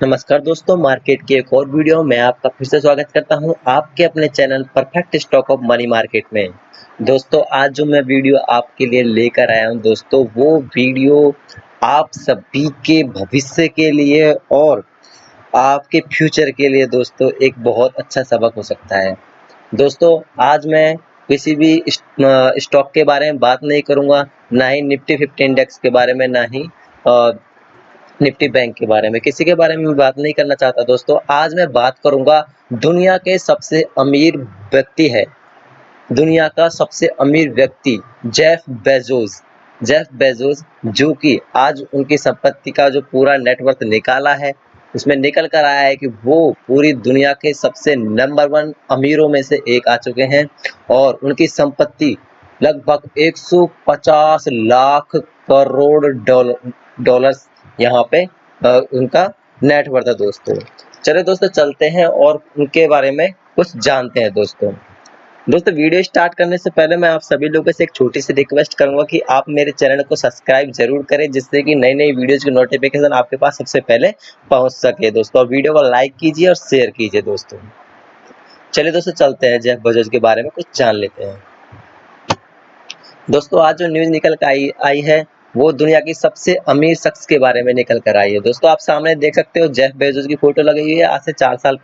नमस्कार दोस्तों, मार्केट की एक और वीडियो में आपका फिर से स्वागत करता हूं आपके अपने channel perfect stock of money market में। दोस्तों, आज जो मैं वीडियो आपके लिए लेकर आया हूं दोस्तों, वो वीडियो आप सभी के भविष्य के लिए और आपके फ्यूचर के लिए दोस्तों एक बहुत अच्छा सबक हो सकता है। दोस्तों, आज मैं किसी भी स्टॉक के बारे में बात नहीं करूंगा, ना ही निफ्टी 50 इंडेक्स के बारे में, ना ही निफ्टी बैंक के बारे में, किसी के बारे में मैं बात नहीं करना चाहता। दोस्तों, आज मैं बात करूंगा दुनिया के सबसे अमीर व्यक्ति है, दुनिया का सबसे अमीर व्यक्ति जेफ बेजोस, जो कि आज उनकी संपत्ति का जो पूरा नेटवर्थ निकाला है, उसमें निकल कर आया है कि वो पूरी दुनिया के सबसे नंबर 1 अमीरों में से एक आ चुके हैं और उनकी संपत्ति लगभग 150 लाख करोड़ डॉलर्स यहाँ पे उनका नेटवर्थ है। चलिए दोस्तों, चलते हैं और उनके बारे में कुछ जानते हैं। दोस्तों, वीडियो स्टार्ट करने से पहले मैं आप सभी लोगों से एक छोटी सी रिक्वेस्ट करूंगा कि आप मेरे चैनल को सब्सक्राइब जरूर करें, जिससे कि नई नई वीडियोज की नोटिफिकेशन आपके पास सबसे पहले पहुंच सके। दोस्तों, और वीडियो को लाइक कीजिए और शेयर कीजिए। दोस्तों, चलिए दोस्तों, चलते हैं जेफ बेजोस के बारे में कुछ जान लेते हैं। दोस्तों, आज जो न्यूज निकल कर आई है वो दुनिया की सबसे अमीर शख्स के बारे में निकल कर आई है। दोस्तों, आप सामने देख सकते हो जेफ बेजोस की फोटो लगी हुई है। आज से 4 साल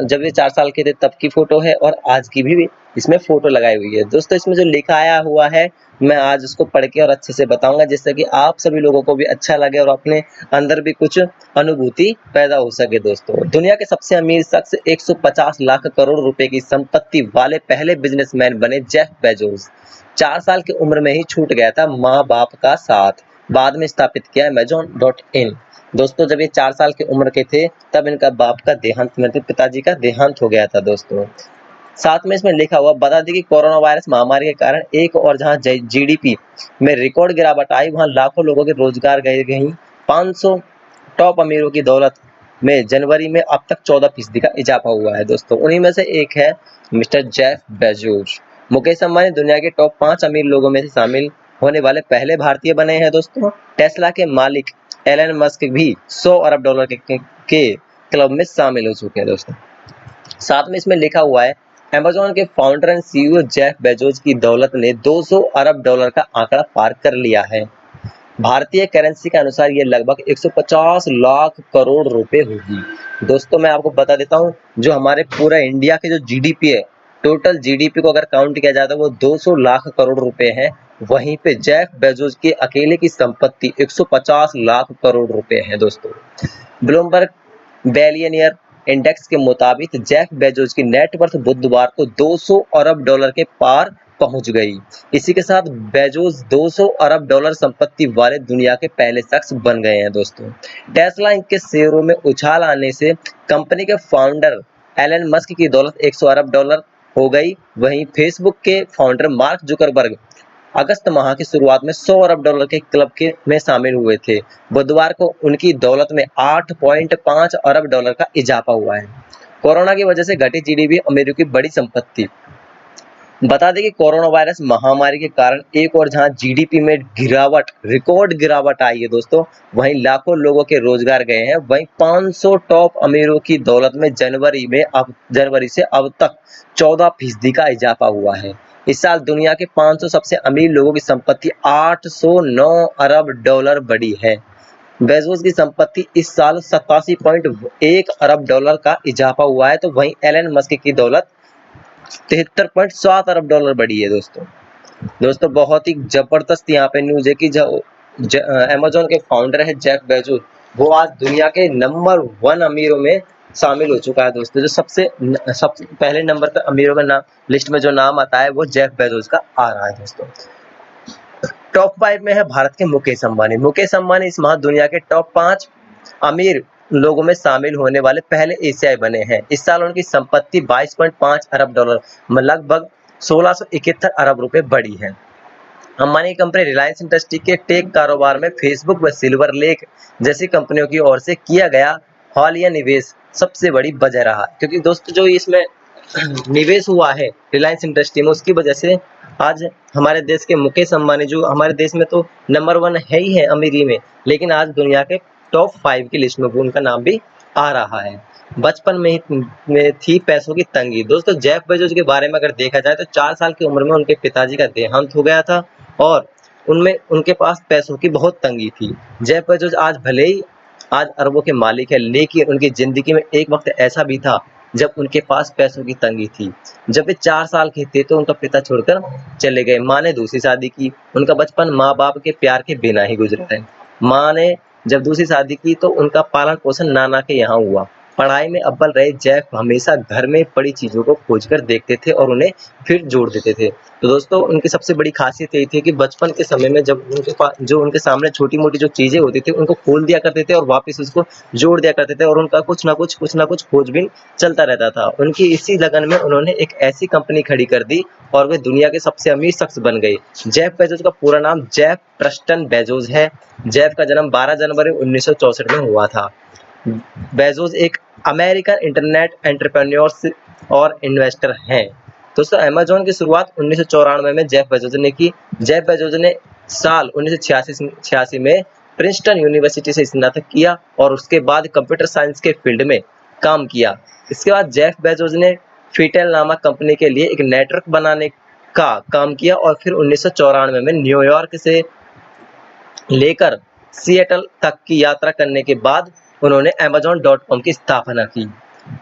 जब ये 4 साल के थे तब की फोटो है और आज की भी इसमें फोटो लगाई हुई है। दोस्तों, इसमें जो लिखा आया हुआ है मैं आज उसको पढ़ के और अच्छे से बताऊंगा, जिससे कि आप सभी लोगों को भी अच्छा लगे और अपने अंदर भी कुछ अनुभूति पैदा हो सके। दोस्तों, दुनिया के सबसे अमीर शख्स 150 लाख करोड़ रुपए की संपत्ति वाले पहले बिजनेसमैन बने जेफ बेजोस। 4 साल की उम्र में ही छूट गया था माँ बाप का साथ, बाद में स्थापित किया Amazon.in। दोस्तों, जब ये 4 साल की उम्र के थे तब इनका बाप का देहांत, मतलब पिताजी का देहांत हो गया था। दोस्तों, साथ में इसमें लिखा हुआ बता दें कि कोरोना वायरस महामारी के कारण एक और जहां जीडीपी में रिकॉर्ड गिरावट आई, वहां लाखों लोगों के रोजगार गए। 500 टॉप अमीरों की दौलत में जनवरी में अब तक 14% का इजाफा हुआ है। दोस्तों, उन्हीं में से एक है mister Jeff Bezos. Mukesh Ambani दुनिया के टॉप 5 अमीर लोगों में से शामिल होने वाले पहले भारतीय बने हैं। दोस्तों, टेस्ला के मालिक एलन मस्क भी 100 अरब डॉलर के क्लब में शामिल हो चुके हैं। दोस्तों, साथ में इसमें लिखा हुआ है अमेज़न के founder and CEO Jeff Bezos की दौलत ने 200 अरब डॉलर का आंकड़ा पार कर लिया है। भारतीय करेंसी के अनुसार ये लगभग 150 लाख करोड़ रुपए होगी। दोस्तों, मैं आपको बता देता हूँ, जो हमारे पूरा इंडिया के जो जीडीपी है, टोटल जीडीपी को अगर काउंट किया जाता है वो 200 लाख करोड़ रुपए है। वहीं पे जेफ बेजोस की अकेले की संपत्ति 150 लाख करोड़ रुपए है। दोस्तों, ब्लूमबर्ग बिलियनियर इंडेक्स के मुताबिक जेफ बेजोस की नेटवर्थ बुधवार को 200 अरब डॉलर के पार पहुंच गई। इसी के साथ बेजोस 200 अरब डॉलर संपत्ति वाले दुनिया के पहले शख्स बन गए हैं। दोस्तों, टेस्ला इंक के शेयरों में उछाल आने से कंपनी के फाउंडर एलन मस्क की दौलत 100 अरब डॉलर हो गई। वहीं फेसबुक के फाउंडर मार्क जुकरबर्ग अगस्त माह की शुरुआत में 100 अरब डॉलर के क्लब में शामिल हुए थे। बुधवार को उनकी दौलत में 8.5 अरब डॉलर का इजाफा हुआ है। कोरोना की वजह से घटी जीडीपी अमेरिका की बड़ी संपत्ति। बता दें कि कोरोना वायरस महामारी के कारण एक और जहां जीडीपी में रिकॉर्ड गिरावट आई है दोस्तों, वहीं लाखों लोगों के रोजगार गए हैं। वहीं 500 टॉप अमीरों की दौलत में जनवरी से अब तक 14% का इजाफा हुआ है। इस साल दुनिया के 500 सबसे अमीर लोगों की संपत्ति 809 अरब डॉलर बढ़ी है। बेजोस की संपत्ति इस साल 87.1 अरब डॉलर का इजाफा हुआ है, तो वहीं एलन मस्क की दौलत 73.7 अरब डॉलर बढ़ी है। दोस्तों, बहुत ही जबरदस्त यहाँ पे न्यूज है कि जो अमेज़न के फाउंडर है जेफ बेजोस, वो आज दुनिया के नंबर 1 अमीरों में शामिल हो चुका है। दोस्तों, जो सबसे पहले नंबर पर अमीरों का नाम लिस्ट में जो नाम आता है वो जेफ बेजोस का आ रहा है। दोस्तों, टॉप 5 में है भारत के मुकेश अंबानी। मुकेश अंबानी इस माह दुनिया के टॉप 5 अमीर लोगों में शामिल होने वाले पहले एशियाई बने हैं। इस साल उनकी संपत्ति 22.5 अरब डॉलर लगभग 1671 अरब रुपए बढ़ी है। अंबानी कंपनी रिलायंस इंडस्ट्री के टेक कारोबार में फेसबुक व सिल्वर लेक जैसी कंपनियों की ओर से किया गया हालिया निवेश सबसे बड़ी वजह रहा, क्योंकि दोस्तों जो इसमें निवेश हुआ है रिलायंस इंडस्ट्री में, उसकी वजह से आज हमारे देश के मुकेश अंबानी, जो हमारे देश में तो नंबर 1 है ही है अमीरी में, लेकिन आज दुनिया के टॉप 5 की लिस्ट में वो उनका नाम भी आ रहा है। बचपन में थी पैसों की तंगी। दोस्तों जेफ बेजोस के बारे में अगर देखा जाए तो 4 साल की उम्र में उनके पिताजी का देहांत हो गया था और उनमें उनके पास पैसों की बहुत तंगी थी। जेफ बेजोस आज भले ही आज अरबों के मालिक है, लेकिन उनकी जिंदगी में एक वक्त ऐसा भी था जब उनके पास पैसों की तंगी थी। जब वे 4 साल के थे तो उनका पिता छोड़कर चले गए। माँ ने दूसरी शादी की। उनका बचपन माँ बाप के प्यार के बिना ही गुजरा है। माँ ने जब दूसरी शादी की तो उनका पालन पोषण नाना के यहाँ हुआ। पढ़ाई में अव्वल रहे जेफ हमेशा घर में पड़ी चीजों को खोजकर देखते थे और उन्हें फिर जोड़ देते थे। तो दोस्तों उनकी सबसे बड़ी खासियत यही थी कि बचपन के समय में जब उनके पास जो उनके सामने छोटी-मोटी जो चीजें होती थी उनको खोल दिया करते थे और वापस उसको जोड़ दिया करते थे और उनका कुछ ना कुछ खोजबीन चलता रहता था। उनकी इसी लगन में उन्होंने एक ऐसी कंपनी खड़ी कर दी और वे दुनिया के सबसे अमीर शख्स बन गए। जेफ बेजोस का पूरा नाम जेफ प्रेस्टन बेजोस है। जेफ का जन्म 12 जनवरी 1964 में हुआ था। बेजोस एक अमेरिकन इंटरनेट एंटरप्रेन्योर्स और इन्वेस्टर हैं। दोस्तों अमेज़न की शुरुआत 1994 में जेफ बेजोस ने की। जेफ बेजोस ने साल 1986 में प्रिंसटन यूनिवर्सिटी से स्नातक किया और उसके बाद कंप्यूटर साइंस के फील्ड में काम किया। इसके बाद जेफ बेजोस ने फिटेल नामक कंपनी के लिए एक नेटवर्क बनाने का काम किया और फिर 1994 में न्यूयॉर्क से लेकर सिएटल तक की यात्रा करने के बाद उन्होंने Amazon.com की स्थापना की।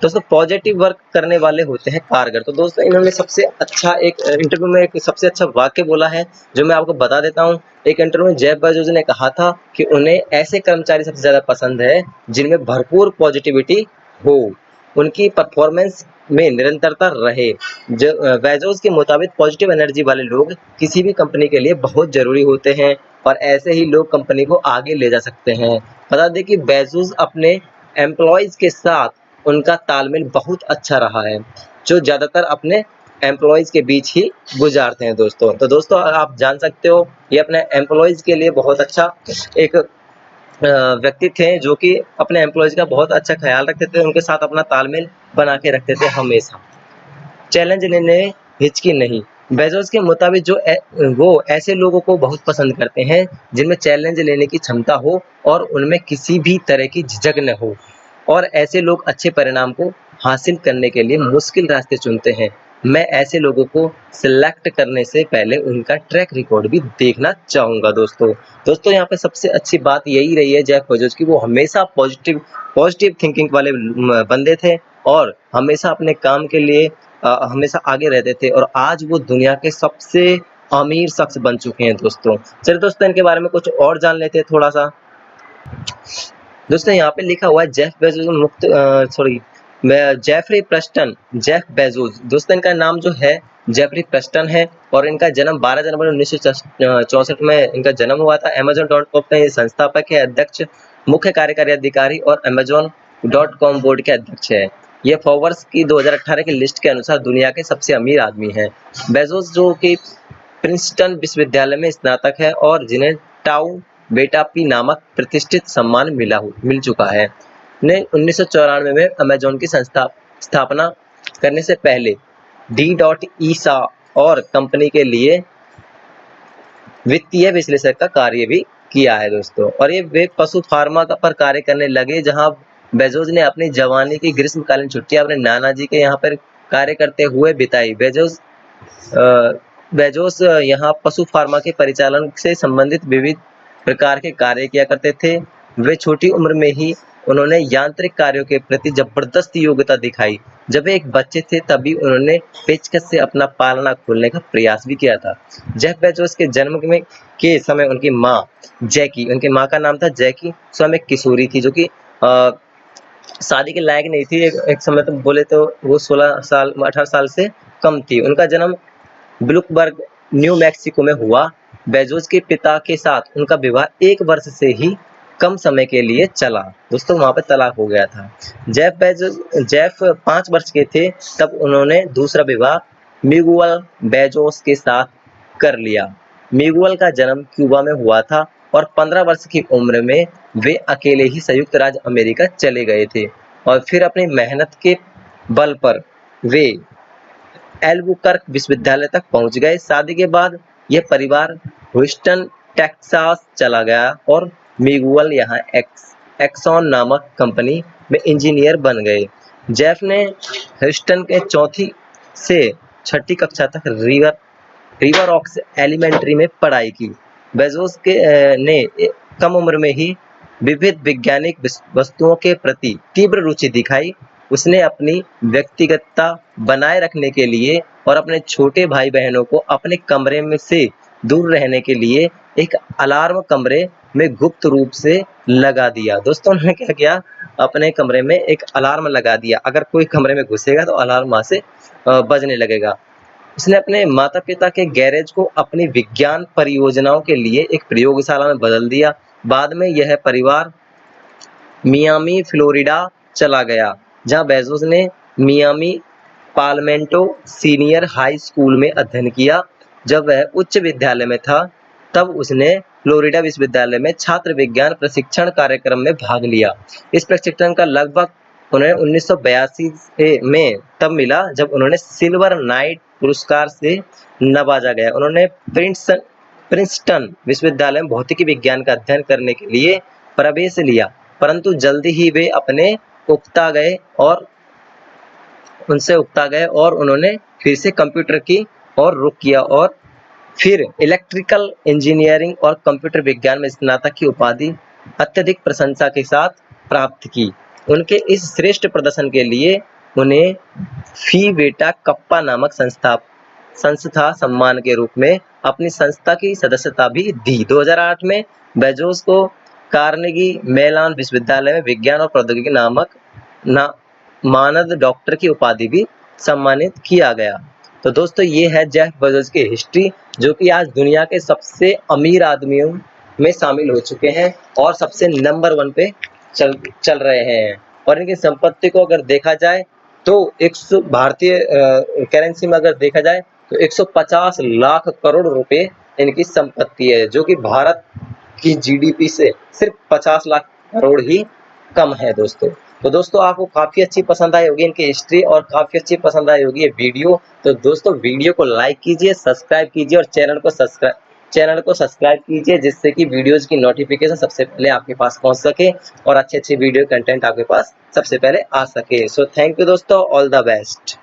दोस्तों पॉजिटिव वर्क करने वाले होते हैं कारगर। तो दोस्तों इन्होंने सबसे अच्छा एक इंटरव्यू में एक सबसे अच्छा वाक्य बोला है जो मैं आपको बता देता हूँ। एक इंटरव्यू में जेफ बेजोस ने कहा था कि उन्हें ऐसे कर्मचारी सबसे ज़्यादा पसंद है जिनमें भरपूर पॉजिटिविटी हो, उनकी परफॉर्मेंस में निरंतरता रहे। बेजोस के मुताबिक पॉजिटिव एनर्जी वाले लोग किसी भी कंपनी के लिए बहुत ज़रूरी होते हैं और ऐसे ही लोग कंपनी को आगे ले जा सकते हैं। बता दें कि बेजोस अपने एम्प्लॉयज़ के साथ उनका तालमेल बहुत अच्छा रहा है, जो ज़्यादातर अपने एम्प्लॉयज़ के बीच ही गुजारते हैं दोस्तों। तो दोस्तों आप जान सकते हो ये अपने एम्प्लॉयज़ के लिए बहुत अच्छा एक व्यक्ति थे जो कि अपने एम्प्लॉयज़ का बहुत अच्छा ख्याल रखते थे, उनके साथ अपना तालमेल बना के रखते थे हमेशा। चैलेंज लेने हिचकी नहीं। बेजोस के मुताबिक वो ऐसे लोगों को बहुत पसंद करते हैं जिनमें चैलेंज लेने की क्षमता हो और उनमें किसी भी तरह की झिझक न हो और ऐसे लोग अच्छे परिणाम को हासिल करने के लिए मुश्किल रास्ते चुनते हैं। मैं ऐसे लोगों को सिलेक्ट करने से पहले उनका ट्रैक रिकॉर्ड भी देखना चाहूँगा दोस्तों यहाँ पे सबसे अच्छी बात यही रही है जेफ बेजोस की, वो हमेशा पॉजिटिव थिंकिंग वाले बंदे थे और हमेशा अपने काम के लिए हमेशा आगे रहते थे और आज वो दुनिया के सबसे अमीर शख्स बन चुके हैं दोस्तों। चलिए दोस्तों इनके बारे में कुछ और जान लेते हैं थोड़ा सा। दोस्तों यहाँ पे लिखा हुआ है Jeff Bezos Jeffrey Preston Jeff Bezos. दोस्तों इनका नाम जो है जेफरी प्रेस्टन है और इनका जन्म 12 जनवरी 1964 में इनका जन्म हुआ था। Amazon.com के संस्थापक है, अध्यक्ष, मुख्य कार्यकारी अधिकारी और Amazon.com बोर्ड के अध्यक्ष है। ये फोर्ब्स की 2018 की लिस्ट के अनुसार दुनिया के सबसे अमीर आदमी हैं। बेजोस जो कि प्रिंसटन विश्वविद्यालय में स्नातक है और जिन्हें टाउ बेटा पी नामक प्रतिष्ठित सम्मान मिल चुका है, ने 1994 में अमेज़न की स्थापना करने से पहले D.ESA और कंपनी के लिए वित्तीय विश्लेषक का कार्य भी किया है दोस्तों। और ये वे पशु फार्मा पर कार्य करने लगे जहां बेजोस ने अपनी जवानी की ग्रीष्मकालीन छुट्टियां अपने नाना जी के यहाँ पर कार्य करते हुए बिताई। बेजोस यहाँ पशु फार्मा के परिचालन से संबंधित विविध प्रकार के कार्य किया करते थे। वे छोटी उम्र में ही उन्होंने यांत्रिक कार्यों के प्रति जबरदस्त योग्यता दिखाई। जब वे एक बच्चे थे तभी उन्होंने पेचकस से अपना पालना खोलने का प्रयास भी किया था। जेफ बेजोस के जन्म के समय उनकी माँ का नाम था जैकी, स्वयं एक किशोरी थी जो कि शादी के लायक नहीं थी। एक समय तो बोले तो वो 18 साल से कम थी। उनका जन्म ब्लूकबर्ग न्यू मैक्सिको में हुआ। बेजोस के पिता के साथ उनका विवाह 1 वर्ष से ही कम समय के लिए चला दोस्तों, वहां पे तलाक हो गया था। जेफ 5 वर्ष के थे तब उन्होंने दूसरा विवाह मिगुएल बेजोस के साथ कर लिया। मिगुएल का जन्म क्यूबा में हुआ था और 15 वर्ष की उम्र में वे अकेले ही संयुक्त राज्य अमेरिका चले गए थे और फिर अपनी मेहनत के बल पर वे एल्बुकर्क विश्वविद्यालय तक पहुंच गए। शादी के बाद यह परिवार ह्यूस्टन टेक्सास चला गया और मिगुएल यहाँ एक्सॉन नामक कंपनी में इंजीनियर बन गए। जेफ ने ह्यूस्टन के 4वीं से 6वीं कक्षा तक रिवर ऑक्स एलिमेंट्री में पढ़ाई की। बेजोस ने कम उम्र में ही विविध वैज्ञानिक वस्तुओं के प्रति तीव्र रुचि दिखाई। उसने अपनी व्यक्तिगतता बनाए रखने के लिए और अपने छोटे भाई बहनों को अपने कमरे में से दूर रहने के लिए एक अलार्म कमरे में गुप्त रूप से लगा दिया। दोस्तों उन्होंने क्या किया, अपने कमरे में एक अलार्म लगा दिया, अगर कोई कमरे में घुसेगा तो अलार्म वहां से बजने लगेगा। उसने अपने माता पिता के गैरेज को अपनी विज्ञान परियोजनाओं के लिए एक प्रयोगशाला में बदल दिया। बाद में यह परिवार मियामी फ्लोरिडा चला गया, जहां बेजोस ने मियामी पालमेंटो सीनियर हाई स्कूल में अध्ययन किया। जब वह उच्च विद्यालय में था तब उसने फ्लोरिडा विश्वविद्यालय में छात्र विज्ञान प्रशिक्षण कार्यक्रम में भाग लिया। इस प्रशिक्षण का लगभग उन्हें 1982 में तब मिला जब उन्होंने सिल्वर नाइट पुरस्कार से नवाजा गया। उन्होंने प्रिंसटन विश्वविद्यालय में भौतिकी विज्ञान का अध्ययन करने के लिए प्रवेश लिया, परंतु जल्दी ही वे अपने उकता गए और उन्होंने फिर से कंप्यूटर की ओर रुख किया और फिर इलेक्ट्रिकल इंजीनियरिंग और कंप्यूटर विज्ञान में स्नातक की उपाधि अत्यधिक प्रशंसा के साथ प्राप्त की। उनके इस श्रेष्ठ प्रदर्शन के लिए उन्हें फी बेटा कप्पा नामक संस्था सम्मान के रूप में अपनी संस्था की सदस्यता भी दी। 2008 में बेजोस को कार्नेगी मेलन विश्वविद्यालय में विज्ञान और प्रौद्योगिकी नामक मानद डॉक्टर की उपाधि भी सम्मानित किया गया। तो दोस्तों ये है जेफ बेजोस की हिस्ट्री, जो कि आज दुनिया के सबसे अमीर आदमियों में शामिल हो चुके हैं और सबसे नंबर 1 पे चल रहे हैं। और इनकी संपत्ति को अगर देखा जाए तो भारतीय करेंसी में अगर देखा जाए तो 150 लाख करोड़ रुपए इनकी संपत्ति है, जो कि भारत की जीडीपी से सिर्फ 50 लाख करोड़ ही कम है दोस्तों। तो दोस्तों आपको काफी अच्छी पसंद आई होगी इनकी हिस्ट्री और काफी अच्छी पसंद आई होगी ये वीडियो। तो दोस्तों वीडियो को लाइक कीजिए, सब्सक्राइब कीजिए और चैनल को सब्सक्राइब कीजिए, जिससे कि वीडियोज की नोटिफिकेशन सबसे पहले आपके पास पहुंच सके और अच्छे वीडियो कंटेंट आपके पास सबसे पहले आ सके। सो थैंक यू दोस्तों, ऑल द बेस्ट।